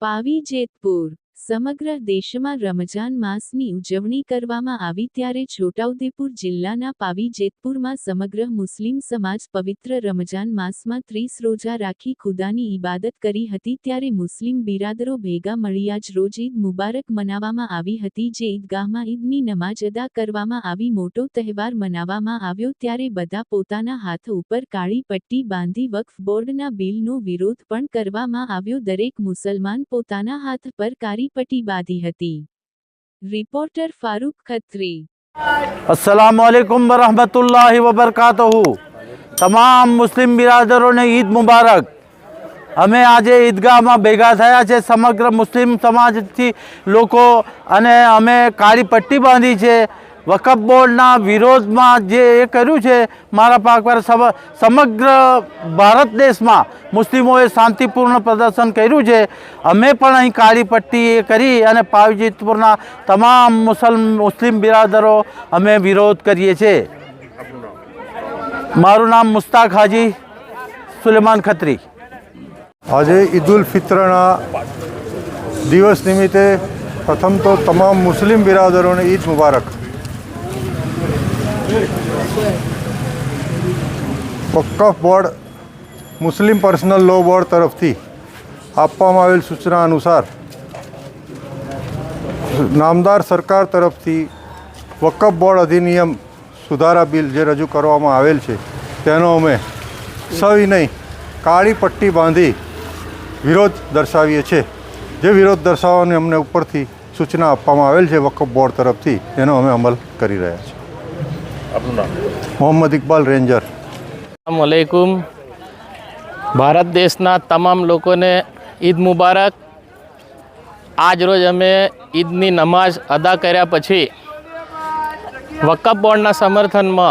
પાવી જેતપુર સમગ્ર દેશમાં રમજાન માસની ઉજવણી કરવામાં આવી ત્યારે છોટાઉદેપુર જિલ્લાના પાવી જેતપુરમાં સમગ્ર મુસ્લિમ સમાજ પવિત્ર રમજાન માસમાં 30 રોજા રાખી ખુદાની ઇબાદત કરી હતી ત્યારે મુસ્લિમ બિરાદરો ભેગા મળી આજ રોજ ઈદ મુબારક મનાવવામાં આવી હતી જે ઈદગાહમાં ઈદની નમાજ અદા કરવામાં આવી મોટો તહેવાર મનાવવામાં આવ્યો ત્યારે બધા પોતાના હાથ ઉપર કાળી પટ્ટી બાંધી વક્ફ બોર્ડના બિલનો વિરોધ પણ કરવામાં આવ્યો દરેક મુસલમાન પોતાના હાથ પર કાળી पट्टी बांधी हती। रिपोर्टर फारूक खत्री। अस्सलामुअलैकुम वरहमतुल्लाहि वबरकातुहू। तमाम मुस्लिम बिरादरों ने ईद मुबारक। अमे आज ईदगाह में भेगा थया छे समग्र मुस्लिम समाज थी लोको अने अमे काળી पट्टी बांधी छे। वक्फ बोर्डना विरोध में जे कर्यु छे मारा पाक पर समग्र भारत देश में मुस्लिमों शांतिपूर्ण प्रदर्शन कर्यु छे। अमे पण अहीं काળી पट्टी करी अने पावी जेतपुरना तमाम मुस्लिम बिरादरो अमे विरोध करीए छे। मारू नाम मुस्ताक हाजी सुलेमान खत्री। आज ईद उल फित्रना दिवस निमित्ते प्रथम तो तमाम मुस्लिम बिरादरों ने ईद मुबारक। वक्फ बोर्ड मुस्लिम पर्सनल लॉ बोर्ड तरफ थी आपवामां आवेल सूचना अनुसार नामदार सरकार तरफ थी वक्फ बोर्ड अधिनियम सुधारा बिल जे रजू करवामां आवेल छे तेनो अमे सविनय काળી पट्टी बांधी विरोध दर्शावीए छे। जे विरोध दर्शाववानी अमने उपरथी सूचना आपवामां आवेल छे वक्फ बोर्ड तरफथी तेनो अमे अमल करी रह्या छीए। आपनुं नाम? मोहम्मद इकबाल रेंजर। अस्सलामुअलैकुम। भारत देशना तमाम लोकोने ईद मुबारक। आज रोज अमे ईदनी नमाज अदा कर्या पछी वक्फ बोर्डना समर्थनमा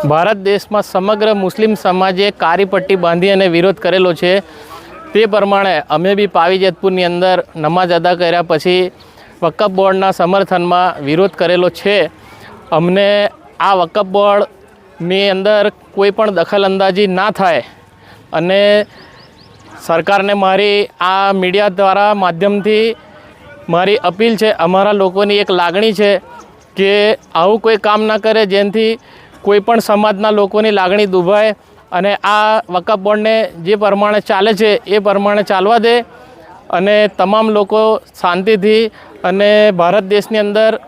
भारत देश में समग्र मुस्लिम समाजे काળી पट्टी बांधी अने विरोध करेलो छे। ते प्रमाणे अमे बी पावी जेतपुरनी अंदर नमाज अदा कर्या पछी वक्फ बोर्डना समर्थनमा विरोध करेलो छे। अमने आ वक्फ बोर्डनी अंदर कोईपण दखलअंदाजी ना थाय अने सरकारने मारी आ मीडिया द्वारा माध्यमथी मारी अपील छे। अमारा लोकोनी एक लागणी छे कि आवुं कोई काम ना करे जेनाथी कोईपण समाजना लोकोनी लागणी दुभाय अने आ वक्फ बोर्डने जे प्रमाणे चाले छे ए प्रमाणे चालवा दे अने तमाम लोको शांतिथी अने भारत देशनी अंदर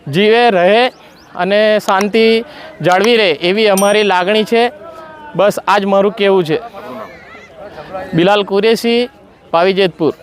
जीवे रहे अने शांति जाळवी रहे एवी अमारी लागणी छे। बस आज मारुं कहेवुं छे। बिलाल कुरेशी, पावी जेतपुर।